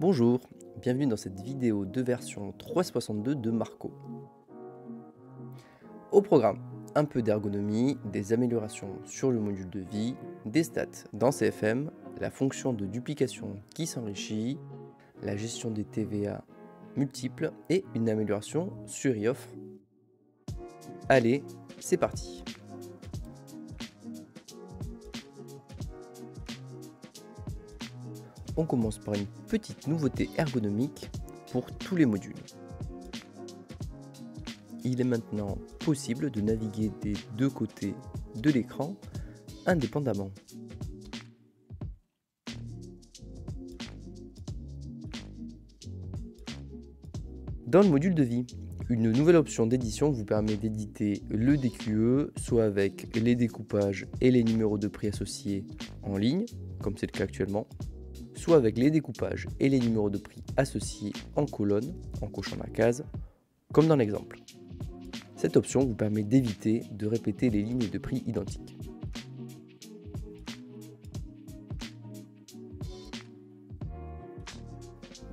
Bonjour, bienvenue dans cette vidéo de version 3.62 de Marco. Au programme, un peu d'ergonomie, des améliorations sur le module de vie, des stats dans CFM, la fonction de duplication qui s'enrichit, la gestion des TVA multiples et une amélioration sur eOffre. Allez, c'est parti. On commence par une petite nouveauté ergonomique pour tous les modules. Il est maintenant possible de naviguer des deux côtés de l'écran indépendamment. Dans le module de vie, une nouvelle option d'édition vous permet d'éditer le DQE, soit avec les découpages et les numéros de prix associés en ligne, comme c'est le cas actuellement, soit avec les découpages et les numéros de prix associés en colonne, en cochant la case, comme dans l'exemple. Cette option vous permet d'éviter de répéter les lignes de prix identiques.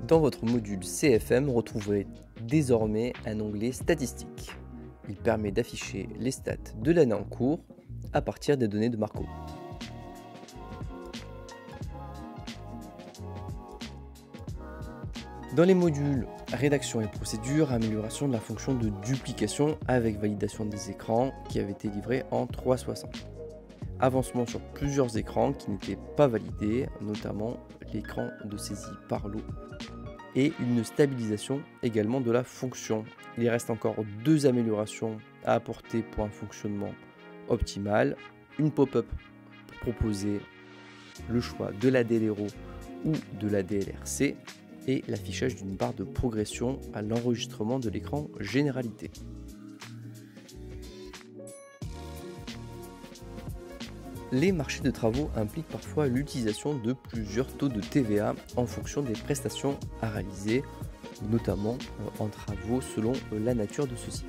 Dans votre module CFM, retrouverez désormais un onglet Statistiques. Il permet d'afficher les stats de l'année en cours à partir des données de Marco. Dans les modules rédaction et procédure, amélioration de la fonction de duplication avec validation des écrans qui avait été livré en 3.60. Avancement sur plusieurs écrans qui n'étaient pas validés, notamment l'écran de saisie par l'eau. Et une stabilisation également de la fonction. Il reste encore deux améliorations à apporter pour un fonctionnement optimal. Une pop-up pour proposer le choix de la DLRO ou de la DLRC et l'affichage d'une barre de progression à l'enregistrement de l'écran généralité. Les marchés de travaux impliquent parfois l'utilisation de plusieurs taux de TVA en fonction des prestations à réaliser, notamment en travaux selon la nature de ceux-ci.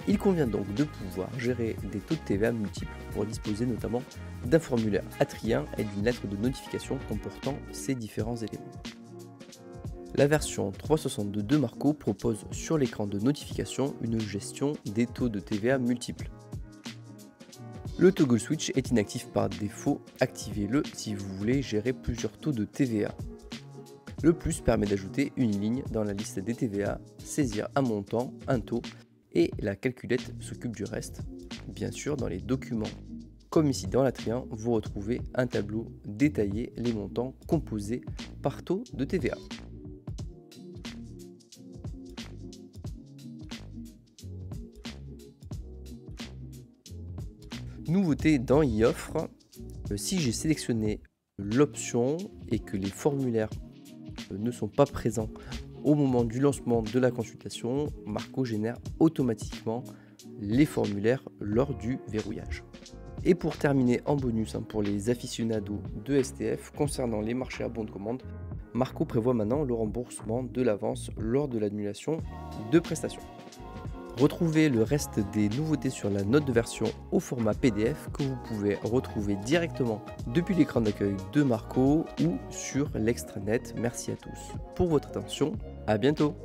Il convient donc de pouvoir gérer des taux de TVA multiples pour disposer notamment d'un formulaire A-trien et d'une lettre de notification comportant ces différents éléments. La version 3.62 de Marco propose sur l'écran de notification une gestion des taux de TVA multiples. Le toggle switch est inactif par défaut, activez-le si vous voulez gérer plusieurs taux de TVA. Le plus permet d'ajouter une ligne dans la liste des TVA, saisir un montant, un taux, et la calculette s'occupe du reste. Bien sûr, dans les documents, comme ici dans l'A-trien, vous retrouvez un tableau détaillé les montants composés par taux de TVA. Nouveauté dans eOffre, si j'ai sélectionné l'option et que les formulaires ne sont pas présents au moment du lancement de la consultation, Marco génère automatiquement les formulaires lors du verrouillage. Et pour terminer en bonus pour les aficionados de STF, concernant les marchés à bon de commande, Marco prévoit maintenant le remboursement de l'avance lors de l'annulation de prestations. Retrouvez le reste des nouveautés sur la note de version au format PDF que vous pouvez retrouver directement depuis l'écran d'accueil de Marco ou sur l'extranet. Merci à tous pour votre attention, à bientôt.